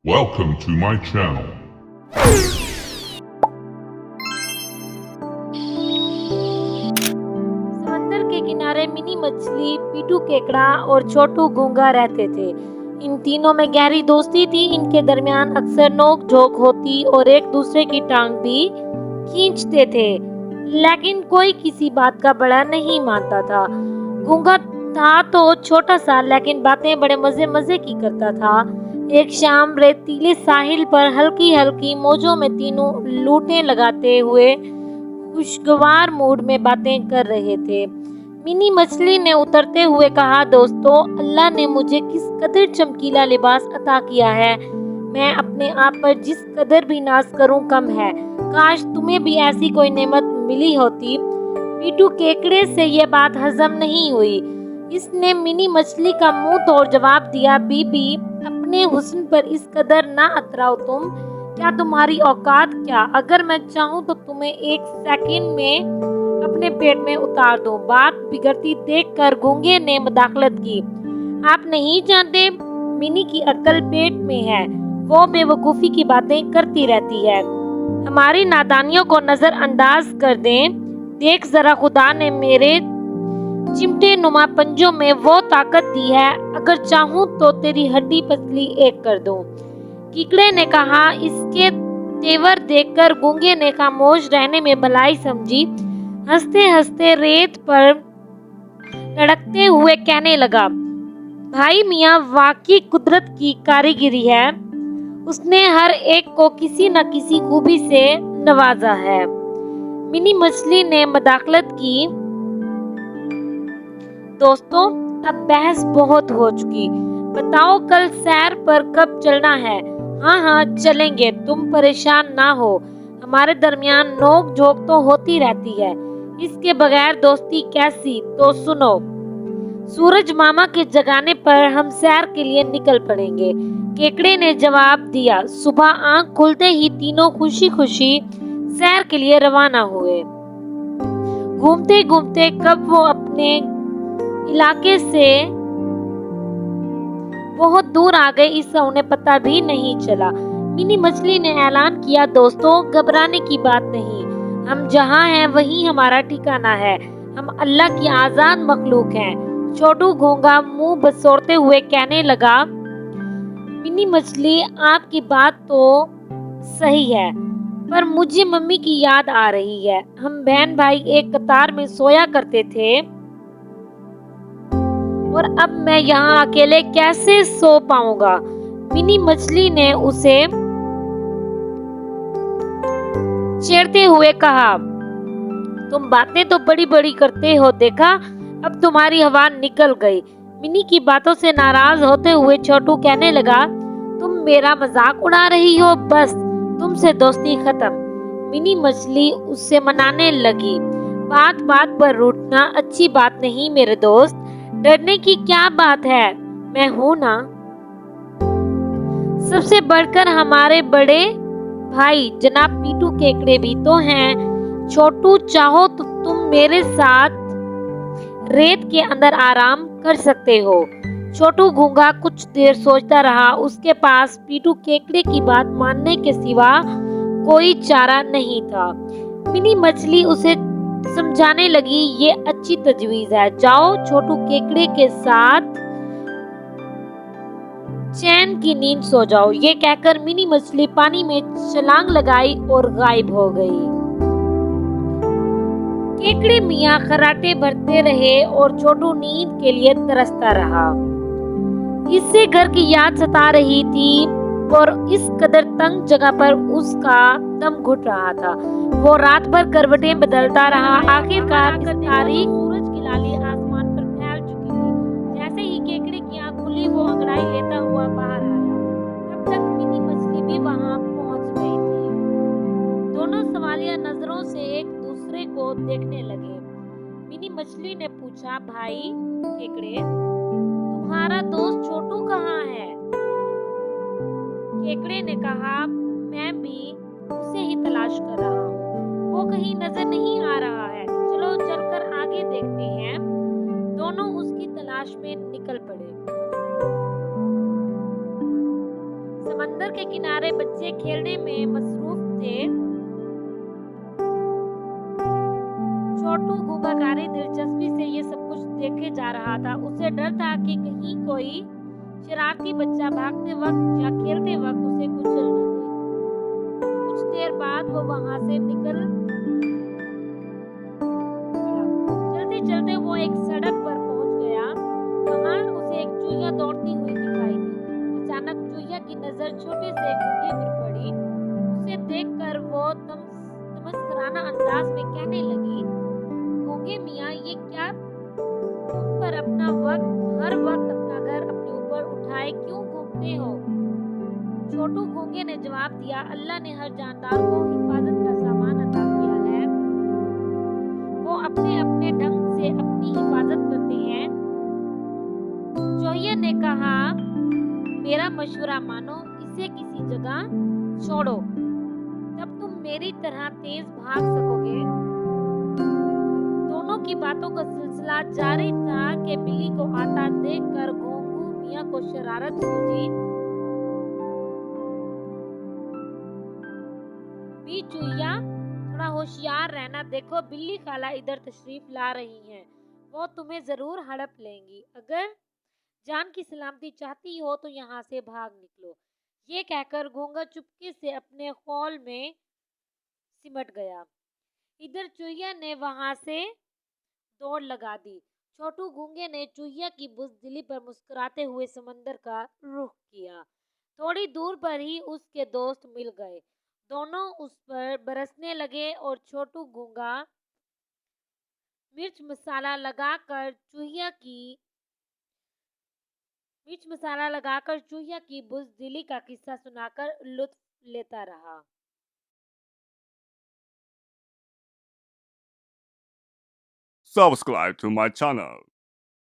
Welcome to my channel. समंदर के किनारे मिनी मछली, पीटू केकड़ा और छोटू गूंगा रहते थे। इन तीनों में गहरी दोस्ती थी। इनके दरमियान अक्सर नोक झोंक होती और एक दूसरे की टांग भी खींचते थे, लेकिन कोई किसी बात का बड़ा नहीं मानता था। गूंगा था तो छोटा सा, लेकिन बातें बड़े मजे मजे की करता था। एक शाम रेतीले साहिल पर हल्की हल्की मौजों में तीनों लूटें लगाते हुए खुशगवार मूड में बातें कर रहे थे। मिनी मछली ने उतरते हुए कहा, दोस्तों, अल्लाह ने मुझे किस कदर चमकीला लिबास अता किया है। मैं अपने आप पर जिस कदर भी नाज करूं कम है। काश तुम्हें भी ऐसी कोई नेमत मिली होती। पीटू केकड़े से ये बात हजम नहीं हुई। इसने मिनी मछली का मुंह तोड़ जवाब दिया, बीबी, अपने हुस्न पर इस कदर ना अतराओ तुम। क्या तुम्हारी औकात क्या? अगर मैं चाहूँ तो तुम्हें एक सेकंड में अपने पेट में उतार दूं। बात बिगड़ती देखकर गूंगे ने मदाखलत की, आप नहीं जानते मिनी की अक्ल पेट में है। वो बेवकूफी की बातें करती रहती है। हमारी नादानियों को नजरअंदाज कर दें। देख जरा, खुदा ने मेरे चिमटे नुमा पंजों में वो ताकत दी है, अगर चाहूँ तो तेरी हड्डी पसली एक कर दूं। कीकड़े ने कहा। इसके तेवर देखकर गूंगे ने खामोश रहने में भलाई समझी। हंसते हंसते रेत पर लड़कते हुए कहने लगा, भाई मियाँ, वाकई कुदरत की कारीगिरी है। उसने हर एक को किसी न किसी खूबी से नवाजा है। मिनी मछली ने मदाखलत की, दोस्तों, अब बहस बहुत हो चुकी। बताओ कल सैर पर कब चलना है? हाँ, चलेंगे, तुम परेशान ना हो। हमारे दरमियान नोक झोंक तो होती रहती है, इसके बगैर दोस्ती कैसी? तो सुनो, सूरज मामा के जगाने पर हम सैर के लिए निकल पड़ेंगे। केकड़े ने जवाब दिया। सुबह आंख खुलते ही तीनों खुशी खुशी सैर के लिए रवाना हुए। घूमते घूमते कब वो अपने इलाके से बहुत दूर आ गए, इसका उन्हें पता भी नहीं चला। मिनी मछली ने ऐलान किया, दोस्तों, घबराने की बात नहीं। हम जहाँ हैं वही हमारा ठिकाना है। हम अल्लाह की आजाद मखलूक हैं। छोटू गूंगा मुंह बसोरते हुए कहने लगा, मिनी मछली, आपकी बात तो सही है, पर मुझे मम्मी की याद आ रही है। हम बहन भाई एक कतार में सोया करते थे और अब मैं यहाँ अकेले कैसे सो पाऊंगा? मिनी मछली ने उसे छेड़ते हुए कहा, तुम बातें तो बड़ी बड़ी करते हो, देखा अब तुम्हारी हवा निकल गई। मिनी की बातों से नाराज होते हुए छोटू कहने लगा, तुम मेरा मजाक उड़ा रही हो, बस तुमसे दोस्ती खत्म। मिनी मछली उससे मनाने लगी, बात बात पर रूठना अच्छी बात नहीं मेरे दोस्त। डरने की क्या बात है, मैं हूं ना। सबसे बढ़कर हमारे बड़े भाई जनाब पीटू केकड़े भी तो हैं। छोटू, चाहो तो तुम मेरे साथ रेत के अंदर आराम कर सकते हो। छोटू गूंगा कुछ देर सोचता रहा। उसके पास पीटू केकड़े की बात मानने के सिवा कोई चारा नहीं था। मिनी मछली उसे समझाने लगी, ये अच्छी तजवीज है, जाओ छोटू केकड़े के साथ चैन की नींद सो जाओ। ये कहकर मिनी मछली पानी में छलांग लगाई और गायब हो गई। केकड़े मियाँ खर्राटे भरते रहे और छोटू नींद के लिए तरसता रहा। इससे घर की याद सता रही थी और इस कदर तंग जगह पर उसका दम घुट रहा था। वो रात भर करवटें बदलता रहा। आखिरकार तारीख सूरज की लाली आसमान पर फैल चुकी थी। जैसे ही केकड़े की आंख खुली, वो अंगड़ाई लेता हुआ बाहर आया। तब तक मिनी मछली भी वहां पहुंच गई थी। दोनों सवालिया नजरों से एक दूसरे को देखने लगे। मिनी मछली ने पूछा, भाई केकड़े, तुम्हारा दोस्त छोटू कहाँ है? केकड़े ने कहा, मैं भी उसे ही तलाश कर रहा हूँ, वो कहीं नजर नहीं आ रहा है। चलो चलकर आगे देखते हैं। दोनों उसकी तलाश में निकल पड़े। समंदर के किनारे बच्चे खेलने में मसरूफ थे। छोटू गूंगा कारी दिलचस्पी से ये सब कुछ देखे जा रहा था। उसे डर था कि कहीं कोई शरारती बच्चा भागते वक्त या खेलते वक्त उसे कुचल न दे। कुछ देर बाद वो वहां से निकल चलते चलते वो एक सड़क पर पहुंच गया। वहां उसे एक चूहिया दौड़ती हुई दिखाई दी। अचानक चूहिया की नजर छोटे से गूंगे पर पड़ी। उसे देखकर वो तमस्कराना अंदाज में कहने लगी, गूंगे मियाँ, ये क्या तुम पर अपना हर वक्त अपना घर अपने ऊपर उठाए क्यों घूमते हो? छोटू गूंगे ने जवाब दिया, अल्लाह ने हर जानदार को हिफाजत का सामान अता किया है। वो अपने अपने ढंग से अपनी हिफाजत करते हैं। चूहिया ने कहा, मेरा मशवरा मानो, इसे किसी जगह छोड़ो, तब तुम मेरी तरह तेज भाग सकोगे। दोनों की बातों का सिलसिला जारी था कि बिल्ली को आता देखकर घोंघू मियाँ को शरारत सूझी। बी चूहिया, थोड़ा होशियार रहना, देखो बिल्ली खाला इधर तशरीफ ला रही हैं, वो तुम्हें जरूर हड़प लेंगी। अगर जान की सलामती चाहती हो तो यहाँ से भाग निकलो। ये कहकर घोंघा चुपके से अपने खौल में सिमट गया। इधर चूहिया ने वहां से दौड़ लगा दी। छोटू गूंगे ने चूहिया की बुज़दिली पर मुस्कुराते हुए समंदर का रुख किया। थोड़ी दूर पर ही उसके दोस्त मिल गए। दोनों उस पर बरसने लगे और छोटू गूंगा मिर्च मसाला लगाकर चूहिया की बुज़दिली का किस्सा सुनाकर लुत्फ लेता रहा। Subscribe to my channel.